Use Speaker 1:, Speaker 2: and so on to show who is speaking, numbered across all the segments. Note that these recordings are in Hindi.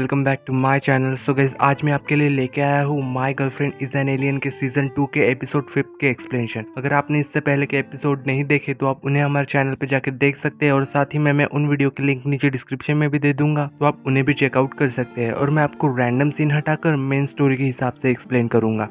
Speaker 1: Welcome back to my channel. So guys, आज मैं आपके लिए लेके आया हूँ my girlfriend is an alien के सीजन 2 के एपिसोड 5 के एक्सप्लेनेशन। अगर आपने इससे पहले के एपिसोड नहीं देखे तो आप उन्हें हमारे चैनल पे जाके देख सकते हैं और साथ ही मैं उन वीडियो के लिंक नीचे डिस्क्रिप्शन में भी दे दूंगा, तो आप उन्हें भी चेकआउट कर सकते हैं। और मैं आपको रैंडम सीन हटाकर मेन स्टोरी के हिसाब से एक्सप्लेन करूंगा।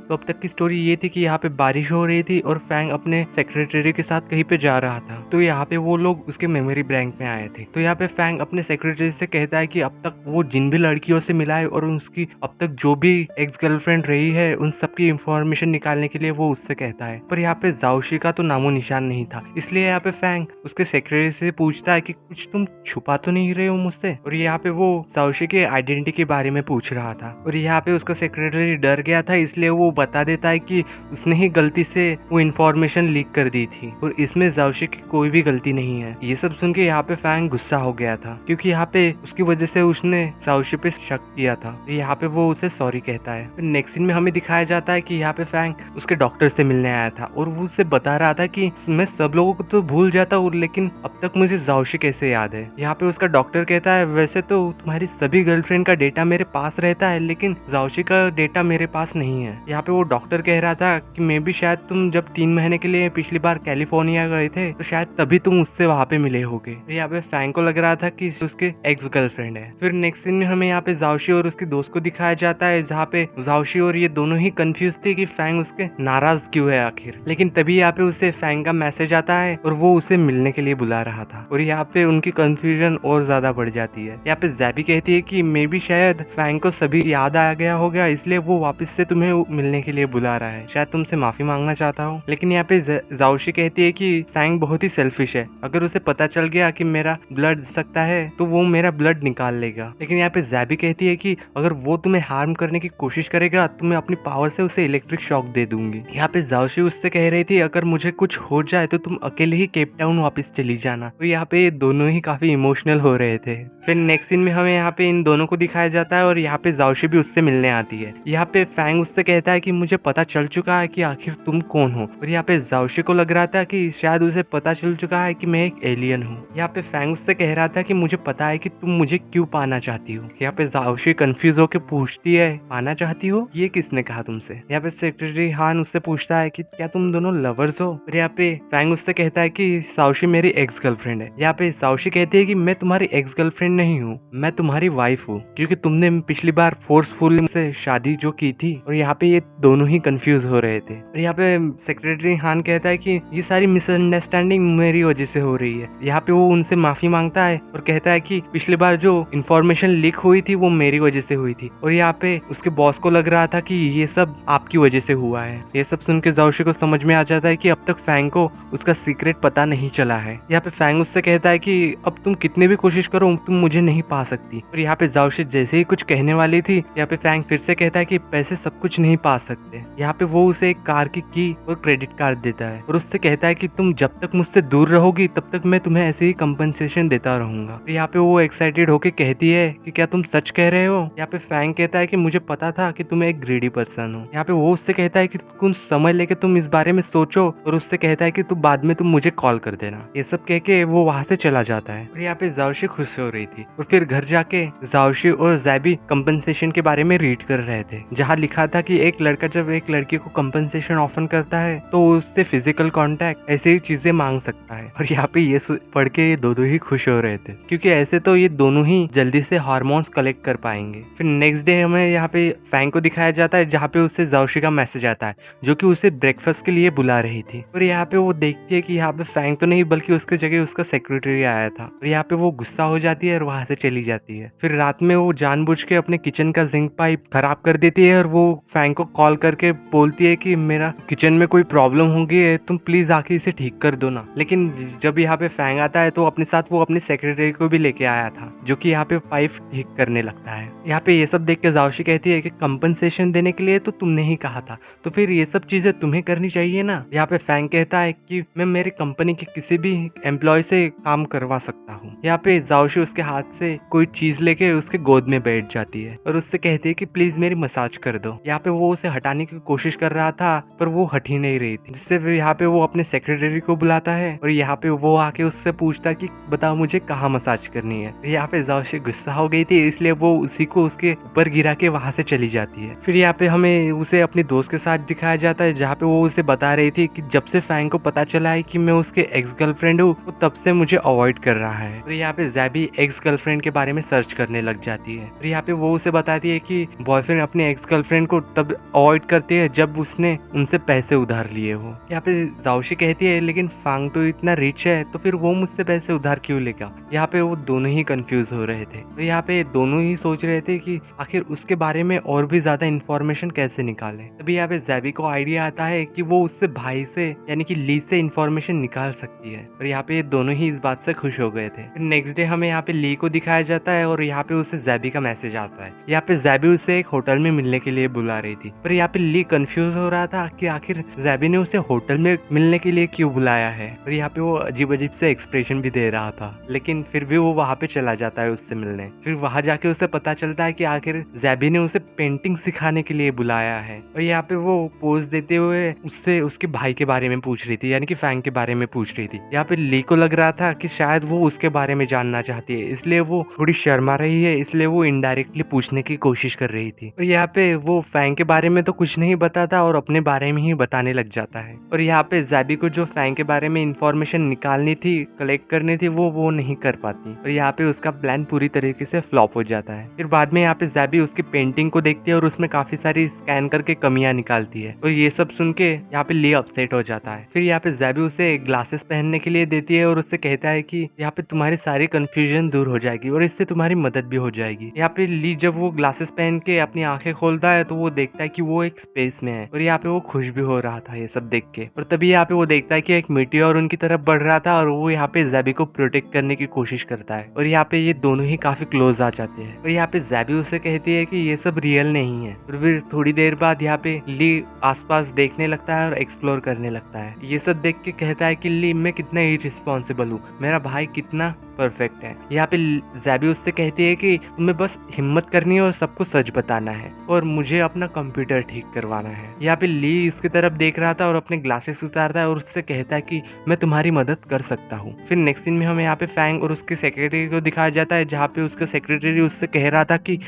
Speaker 1: तो अब तक की स्टोरी ये थी कि यहाँ पे बारिश हो रही थी और फैंग अपने सेक्रेटरी के साथ कहीं पे जा रहा था। तो यहाँ पे वो लोग उसके मेमोरी बैंक में आए थे। तो यहाँ पे फैंग अपने सेक्रेटरी से कहता है कि अब तक वो जिन भी लड़कियों से मिला है और उसकी अब तक जो भी एक्स गर्लफ्रेंड रही है उन सबकी इंफॉर्मेशन निकालने के लिए वो उससे कहता है। पर यहाँ पे जाओशी का तो नामो निशान नहीं था। इसलिए यहाँ पे फैंग उसके सेक्रेटरी से पूछता है कि कुछ तुम छुपा तो नहीं रहे हो मुझसे। और यहाँ पे वो जाओशी के आइडेंटिटी के बारे में पूछ रहा था। और यहाँ पे उसका सेक्रेटरी डर गया था, इसलिए वो बता देता है कि उसने ही गलती से वो इन्फॉर्मेशन लीक कर दी थी और इसमें जाओशी की कोई भी गलती नहीं है। ये सब सुन के यहाँ पे फैंग गुस्सा हो गया था, क्योंकि यहाँ पे उसकी वजह से उसने जाओशी पे शक किया था। यहाँ पे वो उसे सॉरी कहता है। नेक्स्ट सीन में हमें दिखाया जाता है कि यहाँ पे फैंग उसके डॉक्टर से मिलने आया था और वो उससे बता रहा था कि मैं सब लोगों को तो भूल जाता हूँ, लेकिन अब तक मुझे जाओशी कैसे याद है। यहाँ पे उसका डॉक्टर कहता है, वैसे तो तुम्हारी सभी गर्लफ्रेंड का डेटा मेरे पास रहता है, लेकिन जाओशी का डेटा मेरे पास नहीं है। यहाँ पे वो डॉक्टर कह रहा था कि मे भी शायद तुम जब 3 महीने के लिए पिछली बार कैलिफोर्निया गए थे तो शायद तभी तुम उससे वहां पे मिले होगे। यहाँ पे फैंग को लग रहा था कि उसके एक्स गर्लफ्रेंड है। फिर नेक्स्ट सीन में हमें यहाँ पे जाओशी और उसके दोस्त को दिखाया जाता है, जहाँ पे जाओशी और ये दोनों ही कंफ्यूज थे कि फैंग उसके नाराज क्यों है आखिर। लेकिन तभी यहाँ पे उसे फैंग का मैसेज आता है और वो उसे मिलने के लिए बुला रहा था। और यहाँ पे उनकी कंफ्यूजन और ज्यादा बढ़ जाती है। यहाँ पे जैबी कहती है कि मे भी शायद फैंग को सभी याद आ गया होगा, इसलिए वो वापस से तुम्हें मिलने के लिए बुला रहा है, शायद तुमसे माफी मांगना चाहता हूँ। लेकिन यहाँ पे जाओशी कहती है कि फैंग बहुत ही सेल्फिश है, अगर उसे पता चल गया कि मेरा ब्लड सकता है तो वो मेरा ब्लड निकाल लेगा। लेकिन यहाँ पे जैबी कहती है कि अगर वो तुम्हें हार्म करने की कोशिश करेगा तो मैं अपनी पावर से उसे इलेक्ट्रिक शॉक दे दूंगी। यहाँ पे जाओशी उससे कह रही थी, अगर मुझे कुछ हो जाए तो तुम अकेले ही केप टाउन वापस चली जाना। तो यहाँ पे दोनों ही काफी इमोशनल हो रहे थे। फिर नेक्स्ट सीन में हमें यहाँ पे इन दोनों को दिखाया जाता है और यहाँ पे जाओशी भी उससे मिलने आती है। यहाँ पे फैंग उससे कहता है कि मुझे पता चल चुका है कि आखिर तुम कौन हो। और यहाँ पे जाओशी को लग रहा था कि शायद उसे पता चल चुका है कि मैं एक एलियन हूँ। यहाँ पे फैंग उससे कह रहा था कि मुझे पता है कि तुम मुझे क्यों पाना चाहती हो। यहाँ पे जाओशी कंफ्यूज होकर पूछती है, पाना चाहती हो, ये किसने कहा तुमसे। यहाँ पे सेक्रेटरी हान उससे पूछता है कि क्या तुम दोनों लवर्स हो। और यहाँ पे फैंग उससे कहता है कि जाओशी मेरी एक्स गर्लफ्रेंड है। यहाँ पे जाओशी कहती है कि मैं तुम्हारी एक्स गर्लफ्रेंड नहीं हूँ, मैं तुम्हारी वाइफ हूँ, क्योंकि तुमने पिछली बार फोर्सफुल से शादी जो की थी। और यहाँ पे ये दोनों ही कंफ्यूज हो रहे थे। और यहाँ पे सेक्रेटरी हान कहता है कि ये सारी मिसअंडरस्टैंडिंग मेरी वजह से हो रही है। यहाँ पे वो उनसे माफी मांगता है और कहता है कि पिछली बार जो इन्फॉर्मेशन लीक हुई थी वो मेरी वजह से हुई थी। और यहाँ पे उसके बॉस को लग रहा था कि ये सब आपकी वजह से हुआ है। ये सब सुन के जाओशी को समझ में आ जाता है कि अब तक फैंग को उसका सीक्रेट पता नहीं चला है। यहाँ पे फैंग उससे कहता है कि अब तुम कितने भी कोशिश करो तुम मुझे नहीं पा सकती। और यहाँ पे जाओशी जैसे ही कुछ कहने वाली थी, यहाँ पे फैंग फिर से कहता है कि पैसे सब कुछ नहीं पा सकते। यहाँ पे वो उसे एक कार की और क्रेडिट कार्ड देता है और उससे कहता है कि तुम जब तक मुझसे दूर रहोगी तब तक मैं तुम्हें ऐसे ही कंपनसेशन देता रहूंगा। यहाँ पे वो एक्साइटेड होके कहती है कि क्या तुम सच कह रहे हो। यहाँ पे फैंग कहता है कि मुझे पता था कि तुम एक ग्रीडी पर्सन हो। यहाँ पे वो उससे कहता है कि कुछ समय लेके तुम इस बारे में सोचो, और उससे कहता है कि तुम बाद में तुम मुझे कॉल कर देना। ये सब कह के वो वहां से चला जाता है। और यहाँ पे जाओशी खुश हो रही थी। और फिर घर जाके जाओशी और जैबी कंपनसेशन के बारे में रीड कर रहे थे, जहाँ लिखा था कि एक लड़का जब एक लड़की को कंपनसेशन ऑफर करता है तो उससे फिजिकल कांटेक्ट ऐसी ही चीजें मांग सकता है। और यहाँ पे ये पढ़ के ये दोनों ही खुश हो रहे थे, क्योंकि ऐसे तो ये दोनों ही जल्दी से हार्मोन्स कलेक्ट कर पाएंगे। फिर नेक्स्ट डे हमें यहाँ पे फैंग को दिखाया जाता है, जहाँ पे उससे जाओशी का मैसेज आता है जो कि उसे ब्रेकफास्ट के लिए बुला रही थी। और यहाँ पे वो देखती है कि यहाँ पे फैंग तो नहीं बल्कि उसके जगह उसका सेक्रेटरी आया था। और यहाँ पे वो गुस्सा हो जाती है और वहां से चली जाती है। फिर रात में वो जानबूझ के अपने किचन का जिंक पाइप खराब कर देती है और वो फैंग को कॉल करके बोलती है कि मेरा किचन में कोई प्रॉब्लम हो गई है, तुम प्लीज आके इसे ठीक कर दो ना। लेकिन जब यहाँ पे फैंग आता है तो अपने साथ वो अपने सेक्रेटरी को भी लेके आया था, जो कि यहाँ पे पाइप ठीक करने लगता है। यहाँ पे ये सब देख के जाओशी कहती है कि कंपनसेशन देने के लिए तो तुमने ही कहा था, तो फिर ये सब चीजें तुम्हें करनी चाहिए ना। यहाँ पे फैंग कहता है कि मैं मेरी कंपनी के किसी भी एम्प्लॉय से काम करवा सकता हूँ। यहाँ पे जाओशी उसके हाथ से कोई चीज लेके उसके गोद में बैठ जाती है और उससे कहती है कि प्लीज मेरी मसाज कर दो। यहाँ पे वो उसे हटाने की कोशिश कर रहा था पर वो हट ही नहीं रही थी, जिससे फिर यहाँ पे वो अपने सेक्रेटरी को बुलाता है और यहाँ पे वो आके उससे पूछता कि बताओ मुझे कहाँ मसाज करनी है। यहाँ पे जाओशी गुस्सा हो गई थी, इसलिए वो उसी को उसके ऊपर गिरा के वहां से चली जाती है। फिर यहाँ पे हमें उसे अपने दोस्त के साथ दिखाया जाता है, जहाँ पे वो उसे बता रही थी कि जब से फैंग को पता चला है कि मैं उसके एक्स गर्लफ्रेंड हूँ वो तब से मुझे अवॉइड कर रहा है। और यहाँ पे ज़ैबी एक्स गर्लफ्रेंड के बारे में सर्च करने लग जाती है। फिर यहाँ पे वो उसे बताती है कि बॉयफ्रेंड अपने एक्स गर्लफ्रेंड को तब अवॉइड करती है जब उसने उनसे पैसे उधार लिए हो। यहाँ पे जाओशी कहती है लेकिन फांग तो इतना रिच है तो फिर वो मुझसे पैसे उधार क्यों लेगा। यहाँ पे वो दोनों ही कंफ्यूज हो रहे थे। तो यहाँ पे दोनों ही सोच रहे थे कि आखिर उसके बारे में और भी ज्यादा इन्फॉर्मेशन कैसे निकाले। तभी यहाँ पे ज़ैबी को आइडिया आता है कि वो उससे भाई से यानी कि ली से इन्फॉर्मेशन निकाल सकती है और यहाँ पे दोनों ही इस बात से खुश हो गए थे। नेक्स्ट डे हमें यहाँ पे ली को दिखाया जाता है और यहाँ पे उसे ज़ैबी का मैसेज आता है। यहाँ पे ज़ैबी उसे एक होटल में मिलने के लिए बुला रही थी, पर यहाँ पे ली कंफ्यूज हो रहा था कि आखिर ज़ैबी ने उसे होटल में मिलने के लिए क्यों बुलाया है। और यहाँ पे वो अजीब अजीब से एक्सप्रेशन भी दे रहा था, लेकिन फिर भी वो वहाँ पे चला जाता है उससे मिलने। फिर वहाँ जाके उसे पता चलता है कि आखिर ज़ैबी ने उसे पेंटिंग सिखाने के लिए बुलाया है। और यहाँ पे वो पोज देते हुए उससे उसके भाई के बारे में पूछ रही थी, यानी कि फैंग के बारे में पूछ रही थी। यहाँ पे ली को लग रहा था कि शायद वो उसके बारे में जानना चाहती है, इसलिए वो थोड़ी शर्मा रही है, इसलिए वो इनडायरेक्टली पूछने की कोशिश कर रही थी। और यहाँ पे वो फैंग के बारे में तो कुछ नहीं बताता और अपने बारे में ही बताने लग जाता है। और यहाँ पे ज़ैबी को जो फैंग के बारे में इंफॉर्मेशन निकालनी थी, कलेक्ट करनी थी, वो नहीं कर पाती और यहाँ पे उसका प्लान पूरी तरीके से फ्लॉप हो जाता है। फिर बाद में यहाँ पे ज़ैबी उसकी पेंटिंग को देखती है और उसमें काफी सारी स्कैन करके कमियां निकालती है और ये सब सुन के यहाँ पे ली अपसेट हो जाता है। फिर यहाँ पे ज़ैबी उसे ग्लासेस पहनने के लिए देती है और उससे कहता है कि यहाँ पे तुम्हारी सारी कंफ्यूजन दूर हो जाएगी और इससे तुम्हारी मदद भी हो जाएगी। यहाँ पे ली जब वो ग्लासेस पहन के अपनी आंखें खोलता है तो वो देखता है कि वो एक स्पेस में है और यहाँ पे वो खुश भी हो रहा था ये सब देख के। और तभी यहाँ पे वो देखता है कि एक मीटियोर उनकी तरफ बढ़ रहा था और वो यहाँ पे ज़ैबी को प्रोटेक्ट करने की कोशिश करता है और यहाँ पे ये दोनों ही काफी क्लोज आ जाते हैं। और यहाँ पे ज़ैबी उसे कहती है कि ये सब रियल नहीं है। और फिर थोड़ी देर बाद यहाँ पे ली आसपास देखने लगता है और एक्सप्लोर करने लगता है। ये सब देख के कहता है कि ली मैं कितना इररिस्पॉन्सिबल हूँ, मेरा भाई कितना परफेक्ट है। यहाँ पे ज़ैबी उससे कहती है कि तुम्हें बस हिम्मत करनी है और सबको सच बताना है और मुझे अपना कंप्यूटर ठीक करवाना है। यहाँ पे ली इसकी तरफ देख रहा था और अपने ग्लासेस उतारता है और उससे कहता है कि मैं तुम्हारी मदद कर सकता हूँ। फिर नेक्स्ट सीन में हमें यहाँ पे फैंग और उसके सेक्रेटरी को दिखाया जाता है, जहाँ पे उसका सेक्रेटरी उससे कह रहा था कि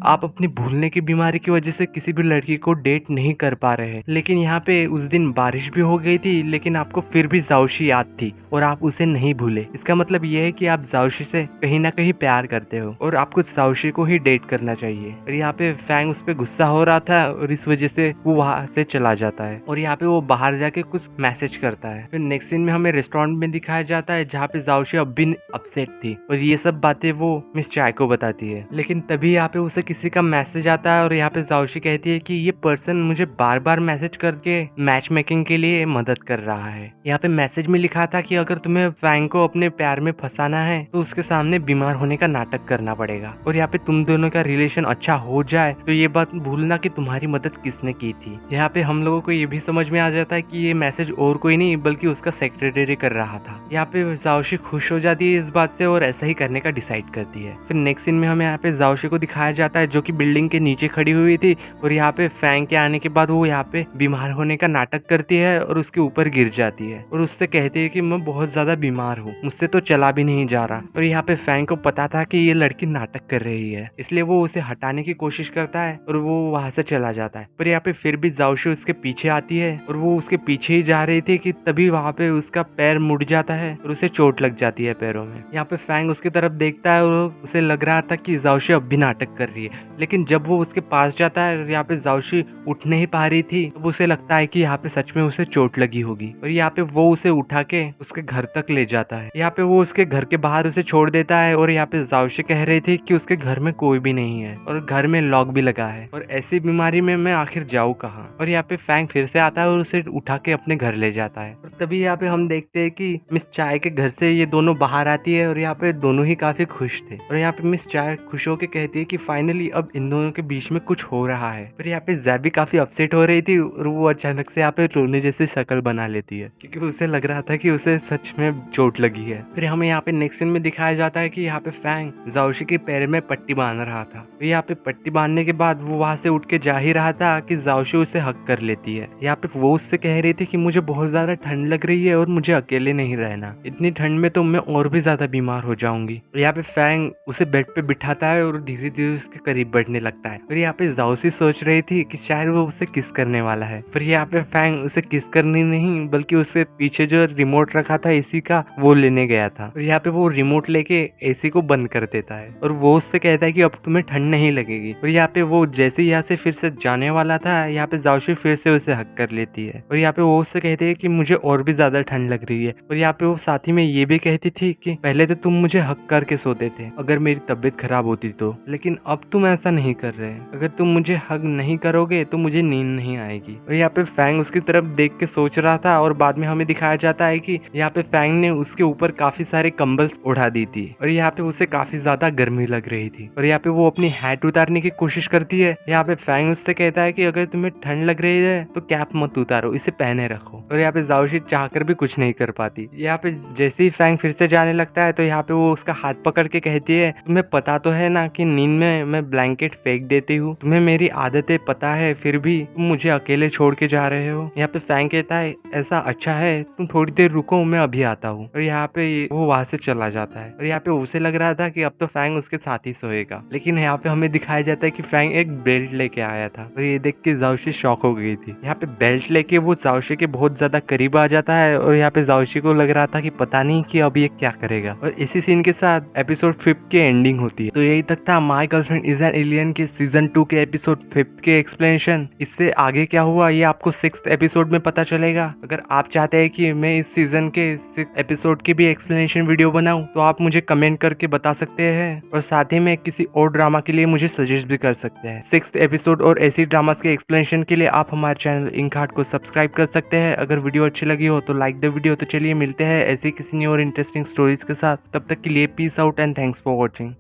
Speaker 1: आप अपनी भूलने की बीमारी की वजह से किसी भी लड़की को डेट नहीं कर पा रहे हैं, लेकिन यहाँ पे उस दिन बारिश भी हो गई थी लेकिन आपको फिर भी जाओशी याद थी और आप उसे नहीं भूले। इसका मतलब ये है कि आप जाओशी से कहीं ना कहीं प्यार करते हो और आपको जाओशी को ही डेट करना चाहिए। और यहाँ पे फैंग उस पर गुस्सा हो रहा था और इस वजह से वो वहां से चला जाता है और यहाँ पे वो बाहर जाके कुछ मैसेज करता है। फिर नेक्स्ट सीन में हमें रेस्टोरेंट में दिखाया जाता है, जहाँ पे जाओशी अब भी अपसेट थी और ये सब बातें वो मिस चाय को बताती है। लेकिन तभी यहाँ पे उसे किसी का मैसेज आता है और यहाँ पे जाओशी कहती है कि ये पर्सन मुझे बार बार मैसेज करके मैच मेकिंग के लिए मदद कर रहा है। यहाँ पे मैसेज में लिखा था कि अगर तुम्हें फैंग को अपने प्यार में फंसाना है तो उसके सामने बीमार होने का नाटक करना पड़ेगा और यहाँ पे तुम दोनों का रिलेशन अच्छा हो जाए तो ये बात भूलना कि तुम्हारी मदद किसने की थी। यहाँ पे हम लोगों को ये भी समझ में आ जाता है कि ये मैसेज और कोई नहीं बल्कि उसका सेक्रेटरी कर रहा था। यहाँ पे जाओशी खुश हो जाती है इस बात से और ऐसा ही करने का डिसाइड करती है। फिर नेक्स्ट सीन में हमें यहाँ पे जाओशी को दिखाया जाता है जो कि बिल्डिंग के नीचे खड़ी हुई थी और यहाँ पे फैंग के आने के बाद वो यहाँ पे बीमार होने का नाटक करती है और उसके ऊपर गिर जाती है और उससे कहती है कि मैं बहुत ज्यादा बीमार हूँ, मुझसे तो चला भी नहीं जा रहा। और यहाँ पे फैंग को पता था कि ये लड़की नाटक कर रही है, इसलिए वो उसे हटाने की कोशिश करता है और वो वहां से चला जाता है। पर यहाँ पे फिर भी जाओशी उसके पीछे आती है और वो उसके पीछे ही जा रही थी कि तभी वहां पे उसका पैर मुड़ जाता है और उसे चोट लग जाती है पैरों में। यहाँ पे फैंग उसकी तरफ देखता है और उसे लग रहा था कि जाओशी अब भी नाटक कर रही है, लेकिन जब वो उसके पास जाता है और यहाँ पे जाओशी उठ नहीं पा रही थी तो उसे लगता है कि यहाँ पे सच में उसे चोट लगी होगी और यहाँ पे वो उसे उठा के उसके घर तक ले जाता है। यहाँ पे वो उसके घर के बाहर उसे छोड़ देता है और यहाँ पे जाओशी कह रही थी कि उसके घर में कोई भी नहीं है और घर में लॉक भी लगा है और ऐसी बीमारी में मैं आखिर जाऊँ कहाँ। और यहाँ पे फैंग फिर से आता है और उसे उठा के अपने घर ले जाता है। और तभी यहाँ पे हम देखते हैं कि मिस चाय के घर से ये दोनों बाहर आती है और यहाँ पे दोनों ही काफी खुश थे और यहाँ पे मिस चाय खुश होकर कहती है कि फाइनली अब इन दोनों के बीच में कुछ हो रहा है। पर यहाँ पे ज़ैबी काफी अपसेट हो रही थी और वो अचानक से यहाँ पे रोने जैसी शक्ल बना लेती है क्योंकि उसे लग रहा था कि उसे सच में चोट लगी है। फिर हमें यहाँ पे नेक्स्ट सीन में दिखाया जाता है कि यहाँ पे फैंग जाओशी के पैर में पट्टी बांध रहा था। तो यहाँ पे पट्टी बांधने के बाद वो वहां से उठ के जा ही रहा था कि जाओशी उसे हक कर लेती है। यहाँ पे वो उससे कह रही थी कि मुझे बहुत ज्यादा ठंड लग रही है और मुझे अकेले नहीं रहना, इतनी ठंड में तो मैं और भी ज्यादा बीमार हो जाऊंगी। यहाँ पे फैंग उसे बेड पे बिठाता है और धीरे धीरे उसके करीब बढ़ने लगता है। फिर यहाँ पे जाओशी सोच रही थी कि शायद वो उसे किस करने वाला है। फिर यहाँ पे फैंग उसे किस करनी नहीं बल्कि उससे पीछे जो रिमोट रखा था एसी का वो लेने गया था। और यहाँ पे वो रिमोट लेके एसी को बंद कर देता है और वो उससे कहता है कि अब तुम्हें ठंड नहीं लगेगी। और यहाँ पे वो जैसे यहाँ से फिर से जाने वाला था, यहाँ पे जाओशी फिर से उसे हक कर लेती है और यहाँ पे वो उससे कहती है कि मुझे और भी ज्यादा ठंड लग रही है। और यहाँ पे वो साथ ही में ये भी कहती थी कि पहले तो तुम मुझे हक करके सोते थे अगर मेरी तबीयत खराब होती तो, लेकिन अब तुम ऐसा नहीं कर रहे। अगर तुम मुझे हक नहीं करोगे तो मुझे नींद नहीं आएगी। और यहाँ पे फैंग उसकी तरफ देख के सोच रहा था और बाद में हमें दिखाया जाता है कि यहाँ पे फैंग ने उसके ऊपर काफी सारे कंबल उड़ा दी थी और यहाँ पे उसे काफी ज्यादा गर्मी लग रही थी। और यहाँ पे वो अपनी हैट उतारने की कोशिश करती है। यहाँ पे फैंग उससे कहता है कि अगर तुम्हें ठंड लग रही है तो कैप मत उतारो, इसे पहने रखो। और यहाँ पे जाओशी चाहकर भी कुछ नहीं कर पाती। यहाँ पे जैसे ही फैंग फिर से जाने लगता है तो यहाँ पे वो उसका हाथ पकड़ के कहती है तुम्हें पता तो है ना कि नींद में मैं ब्लैंकेट फेंक देती हूँ, तुम्हें मेरी आदतें पता है फिर भी तुम मुझे अकेले छोड़ के जा रहे हो। यहाँ पे फैंग कहता है ऐसा अच्छा है तुम थोड़ी देर रुको, मैं अभी आता हूँ। और यहाँ पे वो वहां से चला जाता है और यहाँ पे उसे लग रहा था कि अब तो फैंग उसके साथ ही सोएगा, लेकिन यहाँ पे हमें दिखाया जाता है कि फैंग एक बेल्ट लेके आया था और ये देख के जाओशी शॉक हो गई थी। यहाँ पे बेल्ट लेके वो जाओशी के बहुत ज्यादा करीब आ जाता है और यहाँ पे जाओशी को लग रहा था कि पता नहीं कि अब ये क्या करेगा। और इसी सीन के साथ एपिसोड 5 की एंडिंग होती है। तो यही तक था my girlfriend is an alien के सीजन 2 के एपिसोड 5 के एक्सप्लेनेशन। इससे आगे क्या हुआ ये आपको 6th एपिसोड में पता चलेगा। अगर आप चाहते हैं कि मैं इस सीजन के 6th एपिसोड की भी एक्सप्लेनेशन वीडियो बनाऊं तो आप मुझे कमेंट करके बता सकते हैं और साथ ही में किसी और ड्रामा के लिए मुझे सजेस्ट भी कर सकते हैं। 6th एपिसोड और ऐसी ड्रामास के एक्सप्लेनेशन के लिए आप हमारे चैनल इंक हार्ट को सब्सक्राइब कर सकते हैं। अगर वीडियो अच्छी लगी हो तो लाइक द वीडियो। तो चलिए मिलते हैं ऐसे किसी न्यू और इंटरेस्टिंग स्टोरीज के साथ, तब तक के लिए peace out and thanks for watching.